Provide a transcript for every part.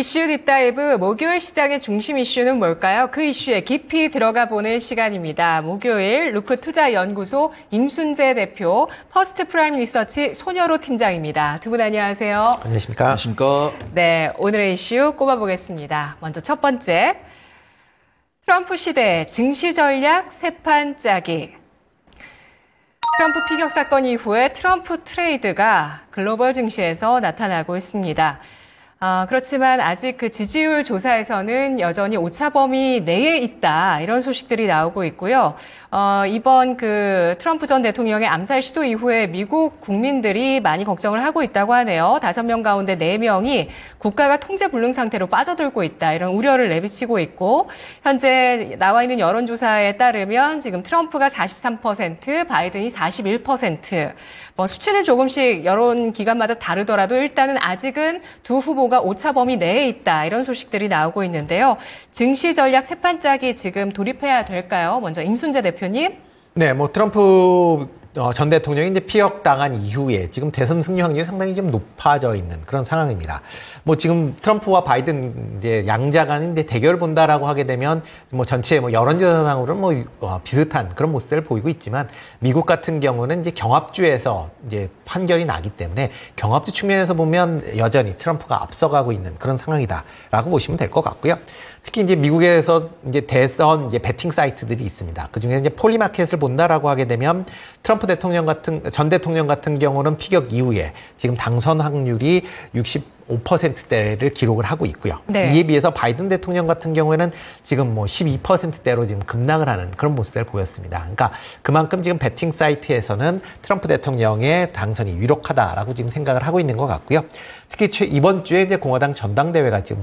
이슈 딥다이브 목요일 시장의 중심 이슈는 뭘까요? 그 이슈에 깊이 들어가 보는 시간입니다. 목요일 루크투자연구소 임순재 대표, 퍼스트 프라임 리서치 손여로 팀장입니다. 두 분 안녕하세요. 안녕하십니까? 안녕하십니까? 네, 오늘의 이슈 꼽아보겠습니다. 먼저 첫 번째, 트럼프 시대 증시 전략 세판 짜기. 트럼프 피격 사건 이후에 트럼프 트레이드가 글로벌 증시에서 나타나고 있습니다. 그렇지만 아직 그 지지율 조사에서는 여전히 오차 범위 내에 있다, 이런 소식들이 나오고 있고요. 이번 그 트럼프 전 대통령의 암살 시도 이후에 미국 국민들이 많이 걱정을 하고 있다고 하네요. 5명 가운데 4명이 국가가 통제 불능 상태로 빠져들고 있다, 이런 우려를 내비치고 있고, 현재 나와 있는 여론조사에 따르면 지금 트럼프가 43%, 바이든이 41%, 수치는 조금씩 여론 기관마다 다르더라도 일단은 아직은 두 후보가 오차 범위 내에 있다, 이런 소식들이 나오고 있는데요. 증시 전략 세판짜기 지금 돌입해야 될까요? 먼저 임순재 대표님. 네, 트럼프 전 대통령이 이제 피격당한 이후에 지금 대선 승리 확률이 상당히 좀 높아져 있는 그런 상황입니다. 지금 트럼프와 바이든 이제 양자 간 이제 대결을 본다라고 하게 되면 전체 여론조사상으로는 비슷한 그런 모습을 보이고 있지만, 미국 같은 경우는 이제 경합주에서 이제 판결이 나기 때문에 경합주 측면에서 보면 여전히 트럼프가 앞서가고 있는 그런 상황이다라고 보시면 될 것 같고요. 특히 이제 미국에서 이제 대선 이제 베팅 사이트들이 있습니다. 그 중에 이제 폴리마켓을 본다라고 하게 되면 트럼프 전 대통령 같은 경우는 피격 이후에 지금 당선 확률이 65%대를 기록을 하고 있고요. 네. 이에 비해서 바이든 대통령 같은 경우에는 지금 12%대로 지금 급락을 하는 그런 모습을 보였습니다. 그러니까 그만큼 지금 베팅 사이트에서는 트럼프 대통령의 당선이 유력하다라고 지금 생각을 하고 있는 것 같고요. 특히 이번 주에 이제 공화당 전당대회가 지금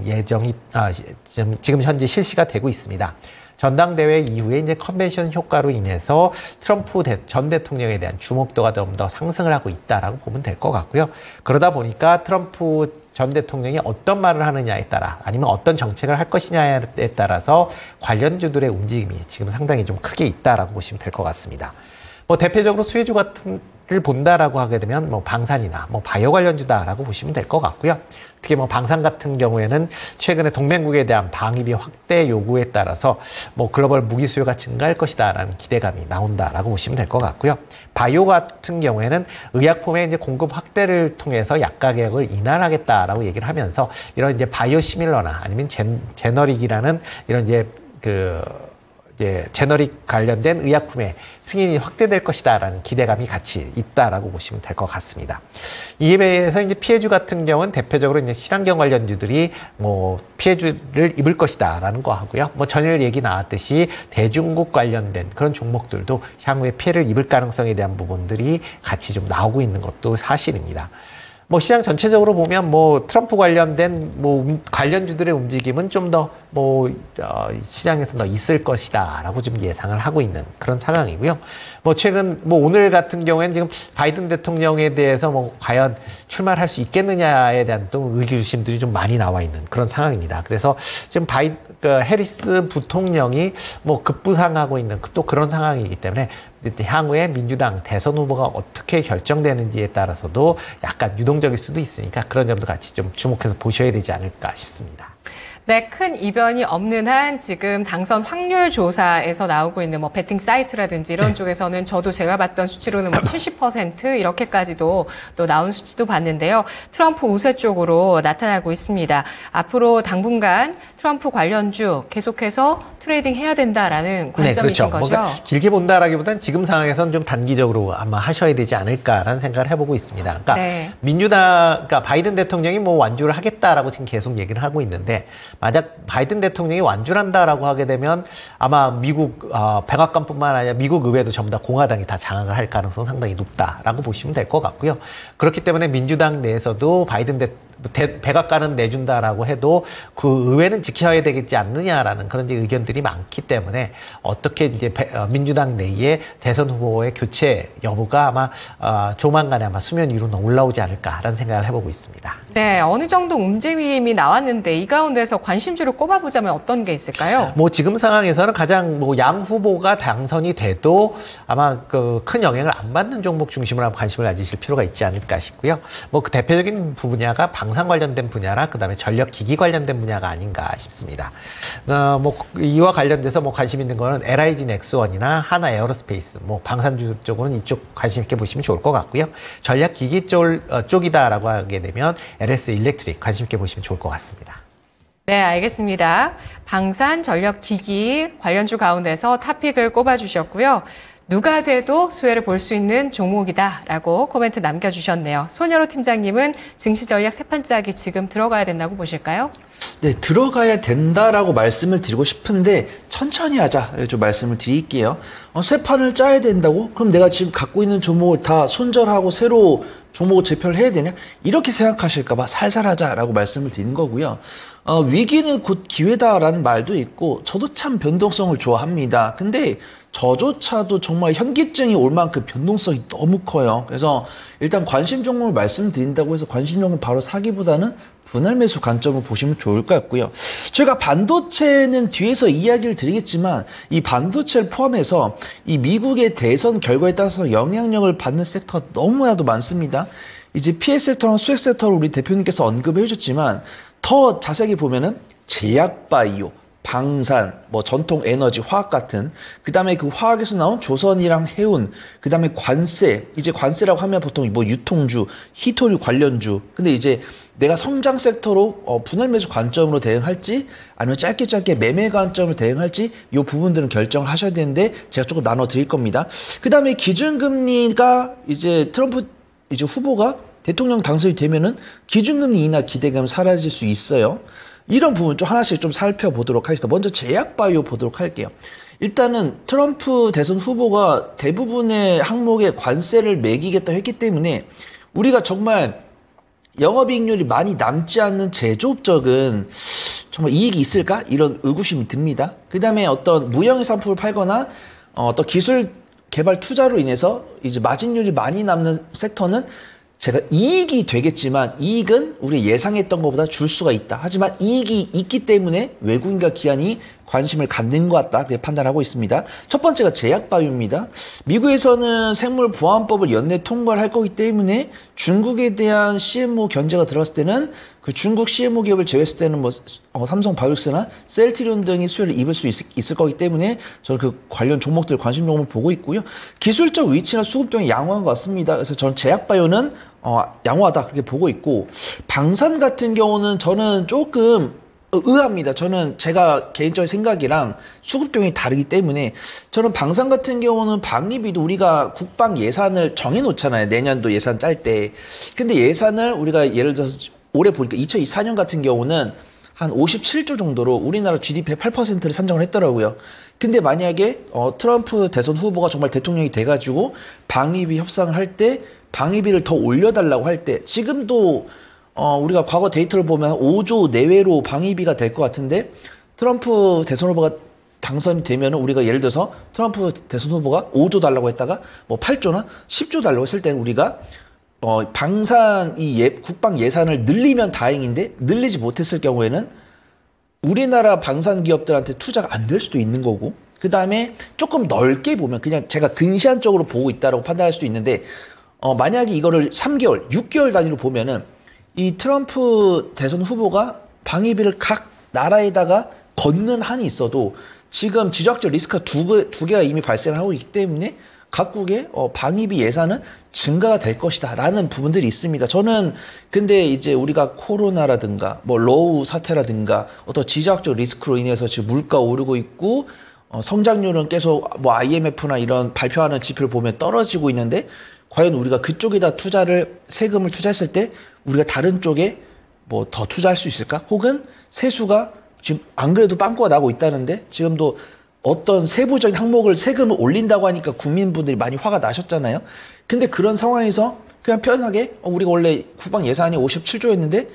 지금 현재 실시가 되고 있습니다. 전당대회 이후에 이제 컨벤션 효과로 인해서 트럼프 전 대통령에 대한 주목도가 좀 더 상승을 하고 있다라고 보면 될 것 같고요. 그러다 보니까 트럼프 전 대통령이 어떤 말을 하느냐에 따라, 아니면 어떤 정책을 할 것이냐에 따라서 관련주들의 움직임이 지금 상당히 좀 크게 있다라고 보시면 될 것 같습니다. 대표적으로 수혜주 같은 를 본다라고 하게 되면 방산이나 바이오 관련주다라고 보시면 될 것 같고요. 특히 방산 같은 경우에는 최근에 동맹국에 대한 방위비 확대 요구에 따라서 글로벌 무기 수요가 증가할 것이다라는 기대감이 나온다라고 보시면 될 것 같고요. 바이오 같은 경우에는 의약품의 이제 공급 확대를 통해서 약 가격을 인하하겠다라고 얘기를 하면서 이런 이제 바이오 시밀러나 아니면 제너릭이라는 이런 제너릭 관련된 의약품의 승인이 확대될 것이다라는 기대감이 같이 있다라고 보시면 될 것 같습니다. 이에 비해서 이제 피해주 같은 경우는 대표적으로 이제 친환경 관련주들이 피해주를 입을 것이다라는 거 하고요. 전일 얘기 나왔듯이 대중국 관련된 그런 종목들도 향후에 피해를 입을 가능성에 대한 부분들이 같이 좀 나오고 있는 것도 사실입니다. 시장 전체적으로 보면 트럼프 관련된 관련주들의 움직임은 좀 더 시장에서 더 있을 것이다라고 좀 예상을 하고 있는 그런 상황이고요. 최근 오늘 같은 경우에는 지금 바이든 대통령에 대해서 과연 출마할 수 있겠느냐에 대한 또 의기주심들이 좀 많이 나와 있는 그런 상황입니다. 그래서 지금 해리스 부통령이 급부상하고 있는 또 그런 상황이기 때문에 향후에 민주당 대선 후보가 어떻게 결정되는지에 따라서도 약간 유동적일 수도 있으니까 그런 점도 같이 좀 주목해서 보셔야 되지 않을까 싶습니다. 네, 큰 이변이 없는 한 지금 당선 확률 조사에서 나오고 있는 베팅 사이트라든지 이런 쪽에서는 저도 제가 봤던 수치로는 70% 이렇게까지도 또 나온 수치도 봤는데요. 트럼프 우세 쪽으로 나타나고 있습니다. 앞으로 당분간 트럼프 관련주 계속해서 트레이딩 해야 된다라는 관점이신 네, 그렇죠. 거죠? 길게 본다라기보다는 지금 상황에서는 좀 단기적으로 아마 하셔야 되지 않을까라는 생각을 해보고 있습니다. 그러니까 네. 그러니까 바이든 대통령이 완주를 하겠다라고 지금 계속 얘기를 하고 있는데, 만약 바이든 대통령이 완주를 한다라고 하게 되면 아마 미국 백악관뿐만 아니라 미국 의회도 전부 다 공화당이 다 장악을 할 가능성이 상당히 높다라고 보시면 될 것 같고요. 그렇기 때문에 민주당 내에서도 바이든 백악관은 내준다라고 해도 그 의회는 지켜야 되겠지 않느냐라는 그런 이제 의견들이 많기 때문에 어떻게 이제 민주당 내에 대선 후보의 교체 여부가 아마 조만간에 아마 수면 위로 올라오지 않을까라는 생각을 해보고 있습니다. 네, 어느 정도 움직임이 나왔는데 이 가운데서 관심주를 꼽아보자면 어떤 게 있을까요? 지금 상황에서는 가장 양 후보가 당선이 돼도 아마 그 큰 영향을 안 받는 종목 중심으로 한번 관심을 가지실 필요가 있지 않을까 싶고요. 그 대표적인 분야가 방산 관련된 분야라 그다음에 전력 기기 관련된 분야가 아닌가 싶습니다. 뭐 이와 관련돼서 뭐 관심 있는 거는 LIG 넥스원이나 하나 에어로스페이스, 뭐 방산주 쪽으로는 이쪽 관심 있게 보시면 좋을 것 같고요. 전략 기기 쪽이다라고 하게 되면 LS 일렉트릭 관심 있게 보시면 좋을 것 같습니다. 네, 알겠습니다. 방산 전력 기기 관련주 가운데서 탑픽을 꼽아주셨고요. 누가 돼도 수혜를 볼 수 있는 종목이다라고 코멘트 남겨주셨네요. 손여로 팀장님은 증시 전략 세 판짜기 지금 들어가야 된다고 보실까요? 네, 들어가야 된다라고 말씀을 드리고 싶은데 천천히 하자 좀 말씀을 드릴게요. 세 판을 짜야 된다고? 그럼 내가 지금 갖고 있는 종목을 다 손절하고 새로 종목을 재편을 해야 되냐? 이렇게 생각하실까 봐 살살 하자라고 말씀을 드리는 거고요. 위기는 곧 기회다라는 말도 있고 저도 참 변동성을 좋아합니다. 근데 저조차도 정말 현기증이 올 만큼 변동성이 너무 커요. 그래서 일단 관심 종목을 말씀드린다고 해서 관심 종목 바로 사기보다는 분할 매수 관점을 보시면 좋을 것 같고요. 제가 반도체는 뒤에서 이야기를 드리겠지만 이 반도체를 포함해서 이 미국의 대선 결과에 따라서 영향력을 받는 섹터가 너무나도 많습니다. 이제 피해 섹터랑 수혜 섹터를 우리 대표님께서 언급해 주셨지만 더 자세하게 보면은 제약바이오, 방산, 뭐 전통 에너지, 화학 같은 그 다음에 그 화학에서 나온 조선이랑 해운, 그 다음에 관세, 이제 관세라고 하면 보통 뭐 유통주, 히토류 관련주. 근데 이제 내가 성장 섹터로 분할 매수 관점으로 대응할지 아니면 짧게 매매 관점으로 대응할지 이 부분들은 결정을 하셔야 되는데 제가 조금 나눠 드릴 겁니다. 그 다음에 기준금리가 이제 트럼프 이제 후보가 대통령 당선이 되면은 기준금리 인하 기대감은 사라질 수 있어요. 이런 부분 좀 하나씩 좀 살펴보도록 하겠습니다. 먼저 제약바이오 보도록 할게요. 일단은 트럼프 대선 후보가 대부분의 항목에 관세를 매기겠다 했기 때문에 우리가 정말 영업이익률이 많이 남지 않는 제조업적은 정말 이익이 있을까? 이런 의구심이 듭니다. 그 다음에 어떤 무형의 상품을 팔거나 어떤 기술 개발 투자로 인해서 이제 마진율이 많이 남는 섹터는 제가 이익이 되겠지만 이익은 우리 예상했던 것보다 줄 수가 있다. 하지만 이익이 있기 때문에 외국인과 기관이 관심을 갖는 것 같다. 그렇게 판단하고 있습니다. 첫 번째가 제약바이오입니다. 미국에서는 생물보안법을 연내 통과를 할 거기 때문에 중국에 대한 CMO 견제가 들어갔을 때는 그 중국 CMO 기업을 제외했을 때는 뭐 삼성바이오스나 셀트리온 등이 수혜를 입을 수 있을 거기 때문에 저는 그 관련 종목들 관심 종목을 보고 있고요. 기술적 위치나 수급등이 양호한 것 같습니다. 그래서 저는 제약바이오는 양호하다 그렇게 보고 있고 방산 같은 경우는 저는 조금 의아합니다. 저는 제가 개인적인 생각이랑 수급병이 다르기 때문에 저는 방산 같은 경우는 방위비도 우리가 국방 예산을 정해놓잖아요. 내년도 예산 짤 때. 근데 예산을 우리가 예를 들어서 올해 보니까 2024년 같은 경우는 한 57조 정도로 우리나라 GDP의 8%를 산정을 했더라고요. 근데 만약에 트럼프 대선 후보가 정말 대통령이 돼가지고 방위비 협상을 할 때 방위비를 더 올려달라고 할 때 지금도 우리가 과거 데이터를 보면 5조 내외로 방위비가 될 것 같은데 트럼프 대선 후보가 당선이 되면 우리가 예를 들어서 트럼프 대선 후보가 5조 달라고 했다가 뭐 8조나 10조 달라고 했을 때는 우리가 방산 국방 예산을 늘리면 다행인데 늘리지 못했을 경우에는 우리나라 방산 기업들한테 투자가 안 될 수도 있는 거고 그 다음에 조금 넓게 보면 그냥 제가 근시안적으로 보고 있다고 판단할 수도 있는데 만약에 이거를 3개월, 6개월 단위로 보면은 이 트럼프 대선 후보가 방위비를 각 나라에다가 걷는 한이 있어도 지금 지정학적 리스크가 두 개가 이미 발생하고 있기 때문에 각국의 방위비 예산은 증가가 될 것이다 라는 부분들이 있습니다. 저는 근데 이제 우리가 코로나라든가 뭐 러우 사태라든가 어떤 지정학적 리스크로 인해서 지금 물가 오르고 있고 성장률은 계속 뭐 IMF나 이런 발표하는 지표를 보면 떨어지고 있는데 과연 우리가 그쪽에다 세금을 투자했을 때 우리가 다른 쪽에 뭐 더 투자할 수 있을까? 혹은 세수가 지금 안 그래도 빵꾸가 나고 있다는데 지금도 어떤 세부적인 항목을 세금을 올린다고 하니까 국민분들이 많이 화가 나셨잖아요. 근데 그런 상황에서 그냥 편하게 우리가 원래 국방 예산이 57조였는데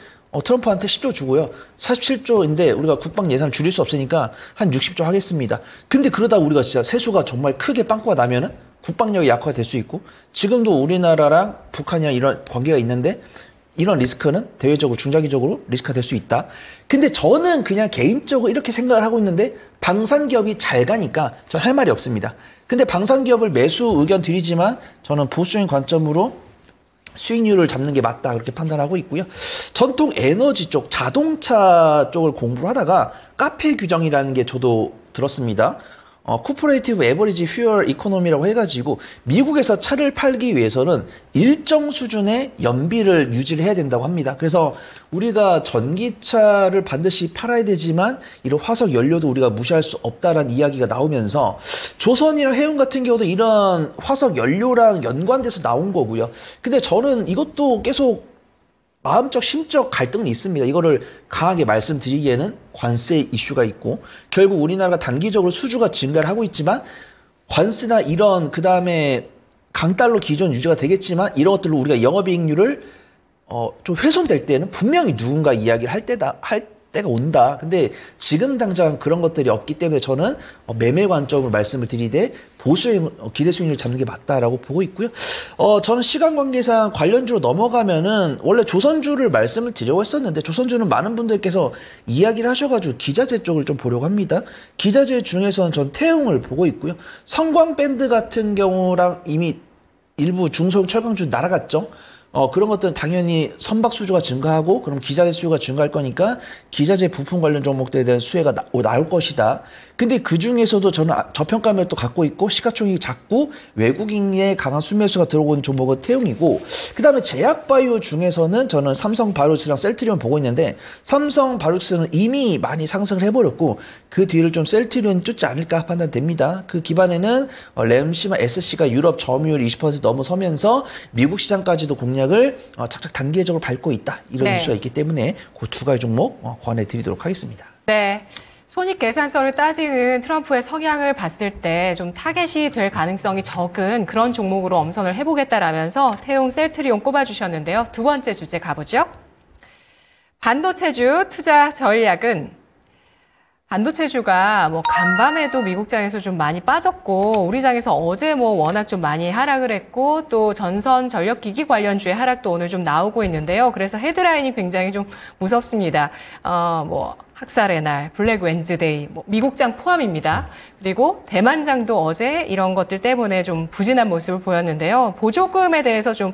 트럼프한테 10조 주고요. 47조인데 우리가 국방 예산을 줄일 수 없으니까 한 60조 하겠습니다. 근데 그러다 우리가 진짜 세수가 정말 크게 빵꾸가 나면은 국방력이 약화될 수 있고 지금도 우리나라랑 북한이랑 이런 관계가 있는데 이런 리스크는 대외적으로 중장기적으로 리스크가 될 수 있다. 근데 저는 그냥 개인적으로 이렇게 생각을 하고 있는데 방산기업이 잘 가니까 저 할 말이 없습니다. 근데 방산기업을 매수 의견 드리지만 저는 보수적인 관점으로 수익률을 잡는 게 맞다 그렇게 판단하고 있고요. 전통 에너지 쪽, 자동차 쪽을 공부를 하다가 카페 규정이라는 게 저도 들었습니다. 코퍼레이티브 에버리지 퓨얼 이코노미라고 해가지고 미국에서 차를 팔기 위해서는 일정 수준의 연비를 유지를 해야 된다고 합니다. 그래서 우리가 전기차를 반드시 팔아야 되지만 이런 화석 연료도 우리가 무시할 수 없다라는 이야기가 나오면서 조선이랑 해운 같은 경우도 이런 화석 연료랑 연관돼서 나온 거고요. 근데 저는 이것도 계속 마음적, 심적 갈등이 있습니다. 이거를 강하게 말씀드리기에는 관세 이슈가 있고 결국 우리나라가 단기적으로 수주가 증가를 하고 있지만 관세나 이런 그다음에 강달러 기존 유지가 되겠지만 이런 것들로 우리가 영업이익률을 좀 훼손될 때는 분명히 누군가 이야기를 할 때가 온다. 근데 지금 당장 그런 것들이 없기 때문에 저는 매매 관점을 말씀을 드리되 보수의 기대 수익률을 잡는 게 맞다라고 보고 있고요. 저는 시간 관계상 관련주로 넘어가면은 원래 조선주를 말씀을 드리려고 했었는데 조선주는 많은 분들께서 이야기를 하셔가지고 기자재 쪽을 좀 보려고 합니다. 기자재 중에서는 전 태웅을 보고 있고요. 성광밴드 같은 경우랑 이미 일부 중소형 철강주 날아갔죠. 그런 것들은 당연히 선박 수주가 증가하고 그럼 기자재 수요가 증가할 거니까 기자재 부품 관련 종목들에 대한 수혜가 나올 것이다. 근데 그 중에서도 저는 저평가 매도 갖고 있고 시가총액이 작고 외국인의 강한 순매수가 들어오는 종목은 태웅이고 그 다음에 제약바이오 중에서는 저는 삼성바이오스랑 셀트리온 보고 있는데 삼성바이오스는 이미 많이 상승을 해버렸고 그 뒤를 좀 셀트리온 쫓지 않을까 판단됩니다. 그 기반에는 램시마 SC가 유럽 점유율 20% 넘어서면서 미국 시장까지도 공략을 착착 단계적으로 밟고 있다. 이런 이슈가 있기 때문에 그 두 가지 종목 권해드리도록 하겠습니다. 네. 손익계산서를 따지는 트럼프의 성향을 봤을 때 좀 타겟이 될 가능성이 적은 그런 종목으로 엄선을 해보겠다라면서 태용 셀트리온 꼽아주셨는데요. 두 번째 주제 가보죠. 반도체주 투자 전략은 반도체주가 간밤에도 미국장에서 좀 많이 빠졌고 우리 장에서 어제 워낙 좀 많이 하락을 했고 또 전선 전력기기 관련주의 하락도 오늘 좀 나오고 있는데요. 그래서 헤드라인이 굉장히 좀 무섭습니다. 학살의 날, 블랙 웬즈데이, 미국장 포함입니다. 그리고 대만장도 어제 이런 것들 때문에 좀 부진한 모습을 보였는데요. 보조금에 대해서 좀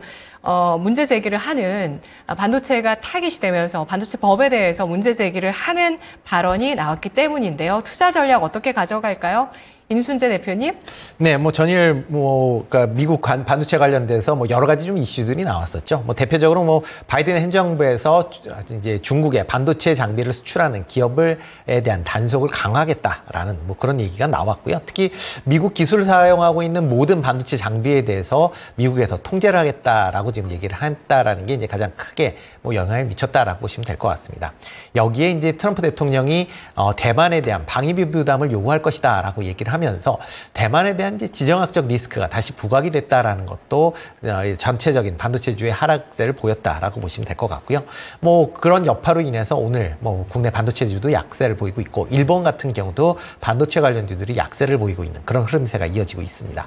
문제 제기를 하는 반도체가 타깃이 되면서 반도체 법에 대해서 문제 제기를 하는 발언이 나왔기 때문인데요. 투자 전략 어떻게 가져갈까요? 임순재 대표님? 네, 전일 그러니까 미국 반도체 관련돼서 여러 가지 좀 이슈들이 나왔었죠. 대표적으로 바이든 행정부에서 이제 중국에 반도체 장비를 수출하는 기업에 대한 단속을 강화하겠다라는 그런 얘기가 나왔고요. 특히 미국 기술을 사용하고 있는 모든 반도체 장비에 대해서 미국에서 통제를 하겠다라고 지금 얘기를 했다라는 게 이제 가장 크게 영향을 미쳤다라고 보시면 될 것 같습니다. 여기에 이제 트럼프 대통령이 대만에 대한 방위비 부담을 요구할 것이다라고 얘기를 하면서 대만에 대한 이제 지정학적 리스크가 다시 부각이 됐다라는 것도 전체적인 반도체주의 하락세를 보였다라고 보시면 될 것 같고요. 그런 여파로 인해서 오늘 국내 반도체주도 약세를 보이고 있고 일본 같은 경우도 반도체 관련주들이 약세를 보이고 있는 그런 흐름세가 이어지고 있습니다.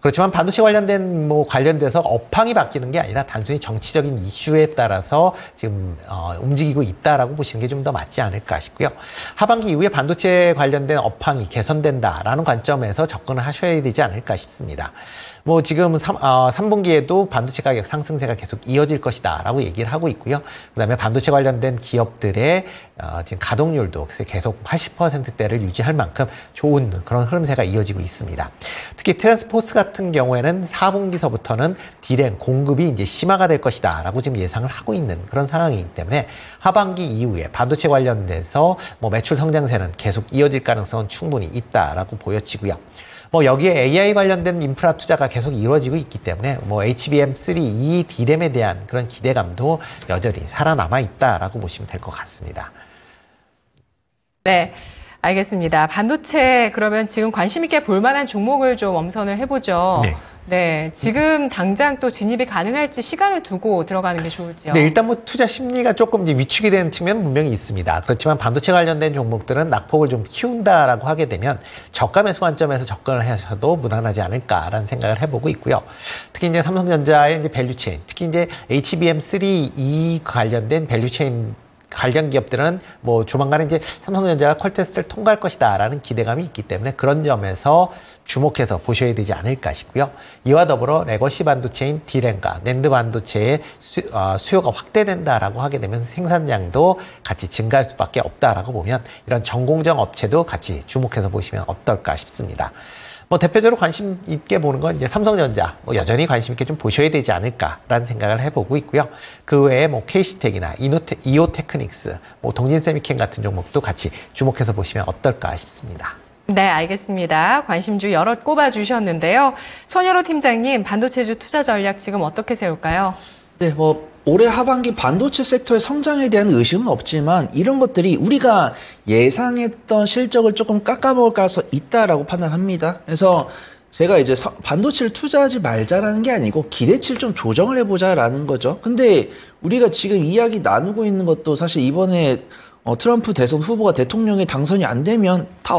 그렇지만 반도체 관련돼서 업황이 바뀌는 게 아니라 단순히 정치적인 이슈에 따라서 지금 움직이고 있다라고 보시는 게 좀 더 맞지 않을까 싶고요. 하반기 이후에 반도체 관련된 업황이 개선된다라는 관점에서 접근을 하셔야 되지 않을까 싶습니다. 지금 3분기에도 반도체 가격 상승세가 계속 이어질 것이다 라고 얘기를 하고 있고요. 그다음에 반도체 관련된 기업들의 지금 가동률도 계속 80%대를 유지할 만큼 좋은 그런 흐름세가 이어지고 있습니다. 특히 트랜스포스 같은 경우에는 4분기서부터는 디램 공급이 이제 심화가 될 것이다 라고 지금 예상을 하고 있는 그런 상황이기 때문에 하반기 이후에 반도체 관련돼서 매출 성장세는 계속 이어질 가능성은 충분히 있다라고 보여지고요. 여기에 AI 관련된 인프라 투자가 계속 이루어지고 있기 때문에 HBM3, 이 디램에 대한 그런 기대감도 여전히 살아남아 있다라고 보시면 될 것 같습니다. 네, 알겠습니다. 반도체 그러면 지금 관심 있게 볼 만한 종목을 좀 엄선을 해보죠. 네, 지금 당장 또 진입이 가능할지 시간을 두고 들어가는 게 좋을지요? 네, 일단 투자 심리가 조금 이제 위축이 되는 측면은 분명히 있습니다. 그렇지만 반도체 관련된 종목들은 낙폭을 좀 키운다라고 하게 되면 저가 매수 관점에서 접근을 하셔도 무난하지 않을까라는 생각을 해보고 있고요. 특히 이제 삼성전자의 이제 밸류체인, 특히 이제 HBM3 이 관련된 밸류체인 관련 기업들은 조만간에 이제 삼성전자가 퀄 테스트를 통과할 것이다라는 기대감이 있기 때문에 그런 점에서 주목해서 보셔야 되지 않을까 싶고요. 이와 더불어 레거시 반도체인 D램과 낸드 반도체의 수요가 확대된다라고 하게 되면 생산량도 같이 증가할 수밖에 없다라고 보면 이런 전공정 업체도 같이 주목해서 보시면 어떨까 싶습니다. 뭐 대표적으로 관심 있게 보는 건 이제 삼성전자 뭐 여전히 관심 있게 좀 보셔야 되지 않을까라는 생각을 해보고 있고요. 그 외에 뭐 KC텍이나 이오테크닉스, 뭐 동진세미캠 같은 종목도 같이 주목해서 보시면 어떨까 싶습니다. 네, 알겠습니다. 관심주 여럿 꼽아주셨는데요. 손여로 팀장님, 반도체주 투자 전략 지금 어떻게 세울까요? 네, 뭐 올해 하반기 반도체 섹터의 성장에 대한 의심은 없지만 이런 것들이 우리가 예상했던 실적을 조금 깎아먹을 가능성이 있다라고 판단합니다. 그래서 제가 이제 반도체를 투자하지 말자라는 게 아니고 기대치를 좀 조정을 해보자라는 거죠. 근데 우리가 지금 이야기 나누고 있는 것도 사실 이번에 트럼프 대선 후보가 대통령에 당선이 안 되면 다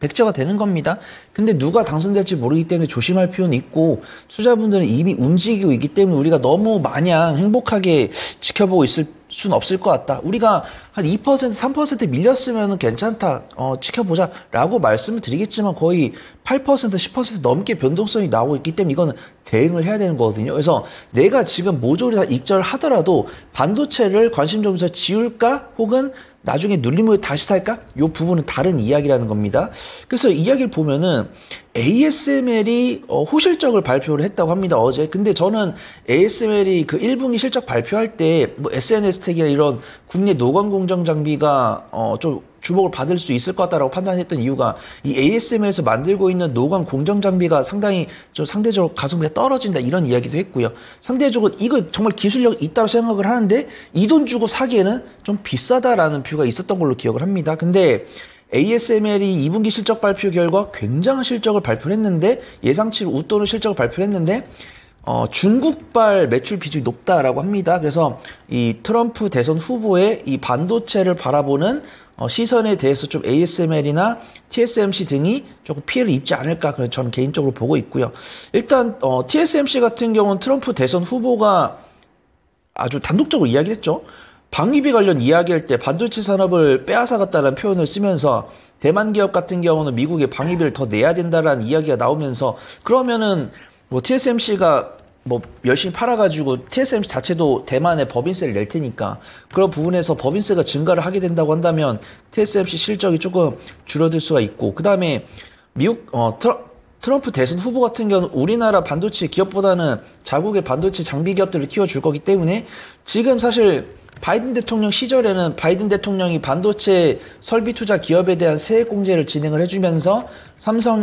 백지화가 되는 겁니다. 근데 누가 당선될지 모르기 때문에 조심할 필요는 있고 투자분들은 이미 움직이고 있기 때문에 우리가 너무 마냥 행복하게 지켜보고 있을 수는 없을 것 같다. 우리가 한 2%, 3% 밀렸으면 괜찮다. 지켜보자라고 말씀을 드리겠지만 거의 8%, 10% 넘게 변동성이 나오고 있기 때문에 이거는 대응을 해야 되는 거거든요. 그래서 내가 지금 모조리 다 익절하더라도 반도체를 관심 점에서 지울까 혹은 나중에 눌림목에 다시 살까? 이 부분은 다른 이야기라는 겁니다. 그래서 이야기를 보면은 ASML이 호실적을 발표를 했다고 합니다. 어제. 근데 저는 ASML이 그 1분기 실적 발표할 때 뭐 SNS텍이나 이런 국내 노광 공정 장비가 좀 주목을 받을 수 있을 것 같다라고 판단했던 이유가 이 ASML에서 만들고 있는 노광 공정 장비가 상당히 좀 상대적으로 가성비가 떨어진다 이런 이야기도 했고요. 상대적으로 이거 정말 기술력이 있다고 생각을 하는데 이 돈 주고 사기에는 좀 비싸다라는 뷰가 있었던 걸로 기억을 합니다. 근데 ASML이 2분기 실적 발표 결과 굉장한 실적을 발표를 했는데 예상치를 웃도는 실적을 발표를 했는데 중국발 매출 비중이 높다라고 합니다. 그래서 이 트럼프 대선 후보의 이 반도체를 바라보는 시선에 대해서 좀 ASML이나 TSMC 등이 조금 피해를 입지 않을까 그래서 저는 개인적으로 보고 있고요. 일단 TSMC 같은 경우는 트럼프 대선 후보가 아주 단독적으로 이야기를 했죠. 방위비 관련 이야기할 때 반도체 산업을 빼앗아갔다는 표현을 쓰면서 대만 기업 같은 경우는 미국에 방위비를 더 내야 된다라는 이야기가 나오면서 그러면은 뭐 TSMC가 뭐 열심히 팔아가지고 TSMC 자체도 대만에 법인세를 낼 테니까 그런 부분에서 법인세가 증가를 하게 된다고 한다면 TSMC 실적이 조금 줄어들 수가 있고 그 다음에 미국 트럼프 대선 후보 같은 경우는 우리나라 반도체 기업보다는 자국의 반도체 장비 기업들을 키워줄 거기 때문에 지금 사실 바이든 대통령 시절에는 바이든 대통령이 반도체 설비 투자 기업에 대한 세액 공제를 진행을 해주면서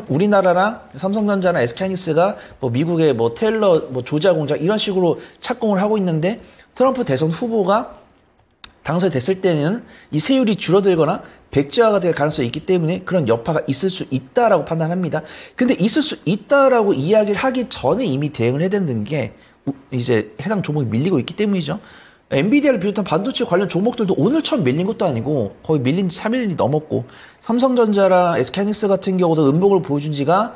우리나라랑 삼성전자나 SK하이닉스가 뭐 미국의 뭐 테일러, 뭐 조지아 공장 이런 식으로 착공을 하고 있는데 트럼프 대선 후보가 당선됐을 때는 이 세율이 줄어들거나 백지화가 될 가능성이 있기 때문에 그런 여파가 있을 수 있다라고 판단합니다. 근데 있을 수 있다라고 이야기를 하기 전에 이미 대응을 해야 되는 게 이제 해당 종목이 밀리고 있기 때문이죠. 엔비디아를 비롯한 반도체 관련 종목들도 오늘 처음 밀린 것도 아니고 거의 밀린 지 3일이 넘었고 삼성전자랑 SK하이닉스 같은 경우도 음봉을 보여준 지가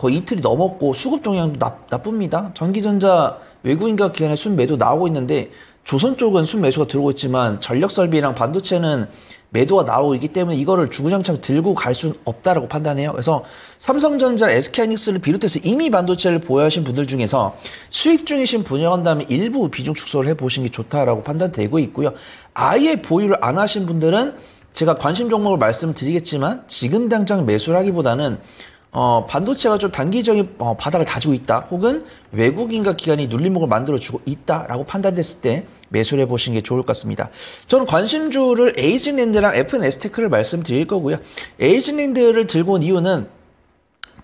거의 이틀이 넘었고 수급 동향도 나쁩니다. 전기전자 외국인과 기관의 순매도 나오고 있는데 조선 쪽은 순매수가 들어오고 있지만 전력설비랑 반도체는 매도가 나오고 있기 때문에 이거를 주구장창 들고 갈 수는 없다라고 판단해요. 그래서 삼성전자, SK하이닉스를 비롯해서 이미 반도체를 보유하신 분들 중에서 수익 중이신 분야를 한다면 일부 비중 축소를 해보시는 게 좋다라고 판단되고 있고요. 아예 보유를 안 하신 분들은 제가 관심 종목을 말씀을 드리겠지만 지금 당장 매수를 하기보다는 반도체가 좀 단기적인 바닥을 다지고 있다 혹은 외국인과 기관이 눌림목을 만들어주고 있다라고 판단됐을 때 매수를 해보시는 게 좋을 것 같습니다. 저는 관심주를 에이징랜드랑 FNS테크를 말씀드릴 거고요. 에이징랜드를 들고 온 이유는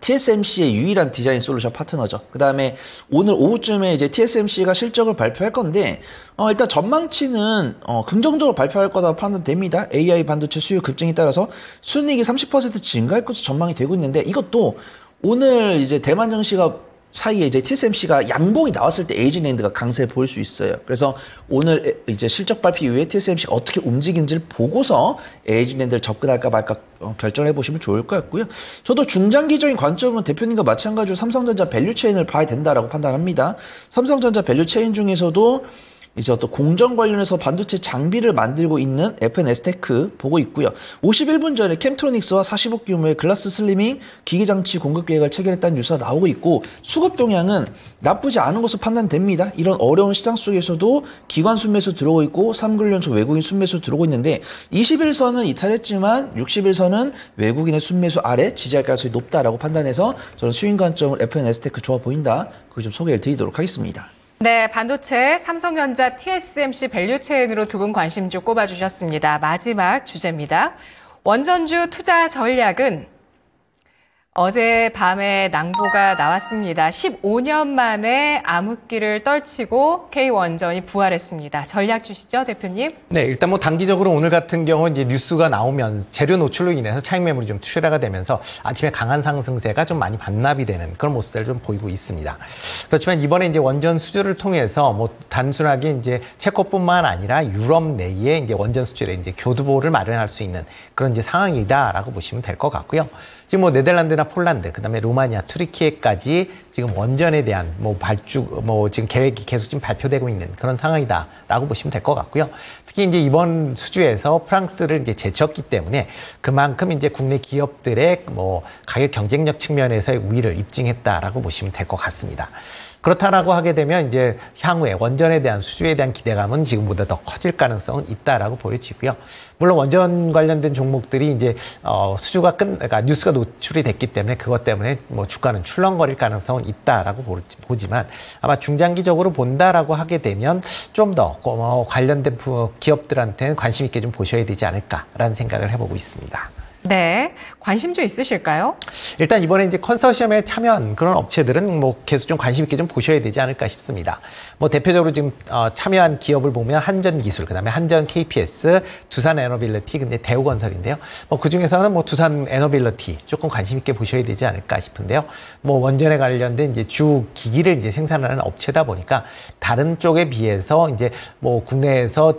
TSMC의 유일한 디자인 솔루션 파트너죠. 그 다음에 오늘 오후쯤에 이제 TSMC가 실적을 발표할 건데, 일단 전망치는, 긍정적으로 발표할 거라고 판단됩니다. AI 반도체 수요 급증에 따라서 순이익이 30% 증가할 것으로 전망이 되고 있는데, 이것도 오늘 이제 대만 증시가 사이에 이제 TSMC가 양봉이 나왔을 때 에이징랜드가 강세를 보일 수 있어요. 그래서 오늘 이제 실적 발표 이후에 TSMC가 어떻게 움직이는지를 보고서 에이징랜드를 접근할까 말까 결정해 보시면 좋을 것 같고요. 저도 중장기적인 관점은 대표님과 마찬가지로 삼성전자 밸류체인을 봐야 된다라고 판단합니다. 삼성전자 밸류체인 중에서도 이제 어떤 공정 관련해서 반도체 장비를 만들고 있는 FNS테크 보고 있고요. 51분 전에 캠트로닉스와 40억 규모의 글라스 슬리밍 기기장치 공급 계획을 체결했다는 뉴스가 나오고 있고 수급 동향은 나쁘지 않은 것으로 판단됩니다. 이런 어려운 시장 속에서도 기관 순매수 들어오고 있고 3근련소 외국인 순매수 들어오고 있는데 21선은 이탈했지만 61선은 외국인의 순매수 아래 지지할 가능성이 높다라고 판단해서 저는 수익 관점을 FNS테크 좋아 보인다. 그걸 좀 소개를 드리도록 하겠습니다. 네, 반도체, 삼성전자, TSMC 밸류체인으로 두 분 관심주 꼽아주셨습니다. 마지막 주제입니다. 원전주 투자 전략은 어젯밤에 낭보가 나왔습니다. 15년 만에 암흑기를 떨치고 K원전이 부활했습니다. 전략 주시죠, 대표님? 네, 일단 뭐 단기적으로 오늘 같은 경우는 이제 뉴스가 나오면 재료 노출로 인해서 차익 매물이 좀 출하가 되면서 아침에 강한 상승세가 좀 많이 반납이 되는 그런 모습을 좀 보이고 있습니다. 그렇지만 이번에 이제 원전 수주를 통해서 뭐 단순하게 이제 체코뿐만 아니라 유럽 내에 이제 원전 수주에 이제 교두보를 마련할 수 있는 그런 이제 상황이다라고 보시면 될 것 같고요. 지금 뭐 네덜란드나 폴란드, 그다음에 루마니아, 투르키에까지 지금 원전에 대한 뭐 지금 계획이 계속 지금 발표되고 있는 그런 상황이다라고 보시면 될 것 같고요. 특히 이제 이번 수주에서 프랑스를 이제 제쳤기 때문에 그만큼 이제 국내 기업들의 뭐 가격 경쟁력 측면에서의 우위를 입증했다라고 보시면 될 것 같습니다. 그렇다라고 하게 되면 이제 향후에 원전에 대한 수주에 대한 기대감은 지금보다 더 커질 가능성은 있다라고 보여지고요. 물론 원전 관련된 종목들이 이제 그러니까 뉴스가 노출이 됐기 때문에 그것 때문에 뭐 주가는 출렁거릴 가능성은 있다라고 보지만 아마 중장기적으로 본다라고 하게 되면 좀 더 관련된 기업들한테는 관심 있게 좀 보셔야 되지 않을까라는 생각을 해보고 있습니다. 네, 관심주 있으실까요? 일단 이번에 이제 컨소시엄에 참여한 그런 업체들은 뭐 계속 좀 관심 있게 좀 보셔야 되지 않을까 싶습니다. 뭐 대표적으로 지금 참여한 기업을 보면 한전기술, 그다음에 한전 KPS, 두산 에너빌리티, 근데 대우건설인데요. 뭐 그 중에서는 뭐 두산 에너빌리티 조금 관심 있게 보셔야 되지 않을까 싶은데요. 뭐 원전에 관련된 이제 주 기기를 이제 생산하는 업체다 보니까 다른 쪽에 비해서 이제 뭐 국내에서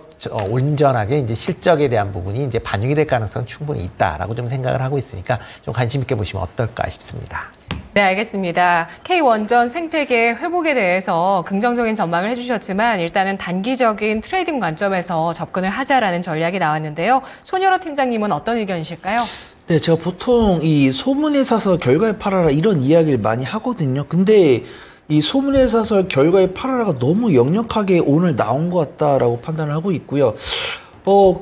온전하게 이제 실적에 대한 부분이 이제 반영이 될 가능성은 충분히 있다라고 좀 생각을 하고 있으니까 좀 관심 있게 보시면 어떨까 싶습니다. 네, 알겠습니다. K원전 생태계 회복에 대해서 긍정적인 전망을 해주셨지만 일단은 단기적인 트레이딩 관점에서 접근을 하자라는 전략이 나왔는데요. 손여러 팀장님은 어떤 의견이실까요? 네, 제가 보통 이 소문에 사서 결과에 팔아라 이런 이야기를 많이 하거든요. 근데 이 소문에 사서 결과에 팔아라가 너무 역력하게 오늘 나온 것 같다라고 판단을 하고 있고요.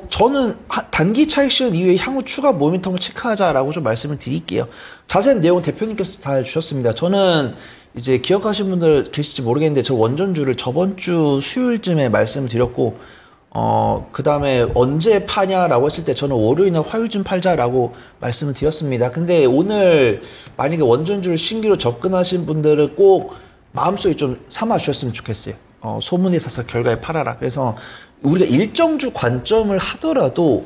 저는 단기 차익 시간 이후에 향후 추가 모멘텀을 체크하자라고 좀 말씀을 드릴게요. 자세한 내용은 대표님께서 잘 주셨습니다. 저는 이제 기억하시는 분들 계실지 모르겠는데 저 원전주를 저번 주 수요일쯤에 말씀을 드렸고 그 다음에 언제 파냐라고 했을 때 저는 월요일이나 화요일쯤 팔자라고 말씀을 드렸습니다. 근데 오늘 만약에 원전주를 신규로 접근하신 분들은 꼭 마음속에 좀 삼아 주셨으면 좋겠어요. 소문에 사서 결과에 팔아라. 그래서 우리가 일정주 관점을 하더라도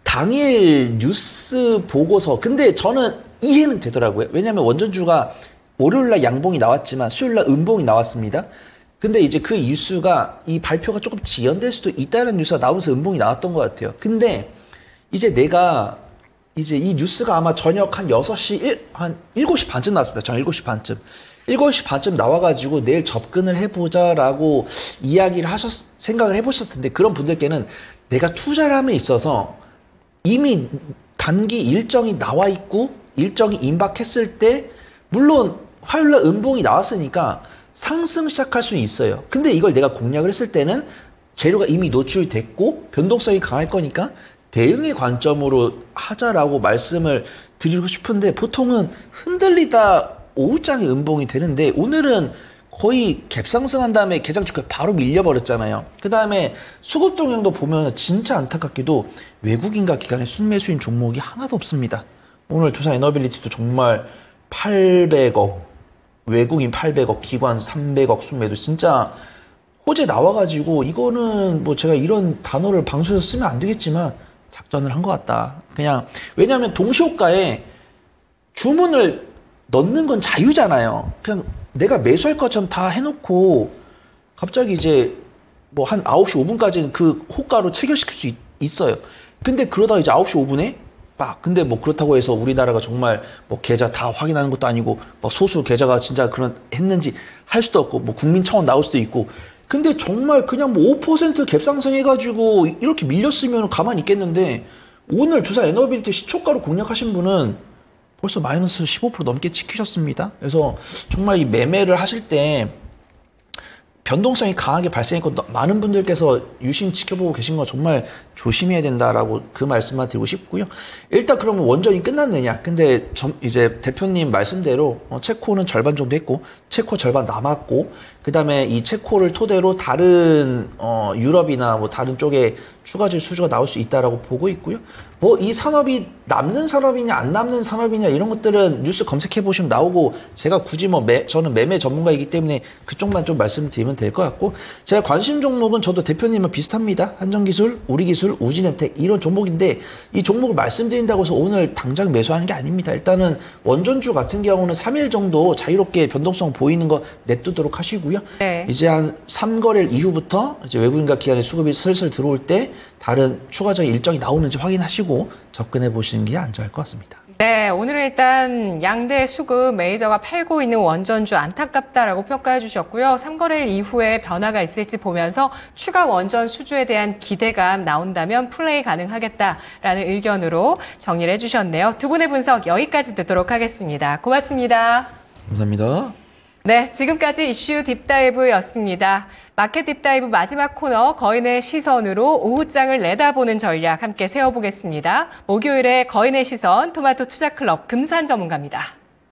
당일 뉴스 보고서, 근데 저는 이해는 되더라고요. 왜냐하면 원전주가 월요일날 양봉이 나왔지만 수요일날 음봉이 나왔습니다. 근데 이제 그 뉴스가 이 발표가 조금 지연될 수도 있다는 뉴스가 나오면서 음봉이 나왔던 것 같아요. 근데 이제 내가 이제 이 뉴스가 아마 저녁 한 6시, 한 7시 반쯤 나왔습니다. 저는 7시 반쯤. 7시 반쯤 나와가지고 내일 접근을 해보자라고 생각을 해보셨을 텐데 그런 분들께는 내가 투자를 함에 있어서 이미 단기 일정이 나와 있고 일정이 임박했을 때 물론 화요일날 음봉이 나왔으니까 상승 시작할 수 있어요. 근데 이걸 내가 공략을 했을 때는 재료가 이미 노출됐고 변동성이 강할 거니까 대응의 관점으로 하자라고 말씀을 드리고 싶은데 보통은 흔들리다 오후장에 음봉이 되는데 오늘은 거의 갭상승한 다음에 개장주가 바로 밀려버렸잖아요. 그 다음에 수급 동향도 보면 진짜 안타깝게도 외국인과 기관의 순매수인 종목이 하나도 없습니다. 오늘 두산 에너빌리티도 정말 800억, 외국인 800억, 기관 300억 순매도 진짜 호재 나와가지고 이거는 뭐 제가 이런 단어를 방송에서 쓰면 안 되겠지만 작전을 한 것 같다. 그냥 왜냐하면 동시호가에 주문을 넣는 건 자유잖아요. 그냥 내가 매수할 것처럼 다 해놓고 갑자기 이제 뭐 한 9시 5분까지는 그 호가로 체결시킬 수 있어요. 근데 그러다가 이제 9시 5분에 근데 뭐 그렇다고 해서 우리나라가 정말 뭐 계좌 다 확인하는 것도 아니고 뭐 소수 계좌가 진짜 그런 했는지 할 수도 없고 뭐 국민청원 나올 수도 있고 근데 정말 그냥 뭐 5% 갭상승 해가지고 이렇게 밀렸으면 가만히 있겠는데 오늘 두산 에너빌리티 시초가로 공략하신 분은 벌써 마이너스 15% 넘게 찍히셨습니다. 그래서 정말 이 매매를 하실 때 변동성이 강하게 발생했고 많은 분들께서 유심 지켜보고 계신 거 정말 조심해야 된다라고 그 말씀만 드리고 싶고요. 일단 그러면 원전이 끝났느냐? 근데 이제 대표님 말씀대로 체코는 절반 정도 했고 체코 절반 남았고 그다음에 이 체코를 토대로 다른 유럽이나 뭐 다른 쪽에 추가적 수주가 나올 수 있다라고 보고 있고요. 뭐 이 산업이 남는 산업이냐 안 남는 산업이냐 이런 것들은 뉴스 검색해 보시면 나오고 제가 굳이 뭐 저는 매매 전문가이기 때문에 그쪽만 좀 말씀드리면 될 것 같고 제가 관심 종목은 저도 대표님은 비슷합니다. 한전기술, 우리기술, 우진엔텍 이런 종목인데 이 종목을 말씀드린다고 해서 오늘 당장 매수하는 게 아닙니다. 일단은 원전주 같은 경우는 3일 정도 자유롭게 변동성 보이는 거 냅두도록 하시고요. 네. 이제 한 3거래일 이후부터 이제 외국인과 기관의 수급이 슬슬 들어올 때 다른 추가적인 일정이 나오는지 확인하시고 접근해 보시는 게 안전할 것 같습니다. 네, 오늘은 일단 양대 수급 메이저가 팔고 있는 원전주 안타깝다라고 평가해 주셨고요. 3거래일 이후에 변화가 있을지 보면서 추가 원전 수주에 대한 기대감 나온다면 플레이 가능하겠다라는 의견으로 정리를 해주셨네요. 두 분의 분석 여기까지 듣도록 하겠습니다. 고맙습니다. 감사합니다. 네, 지금까지 이슈 딥다이브였습니다. 마켓 딥다이브 마지막 코너 거인의 시선으로 오후장을 내다보는 전략 함께 세워보겠습니다. 목요일에 거인의 시선 토마토 투자클럽 금산 전문가입니다.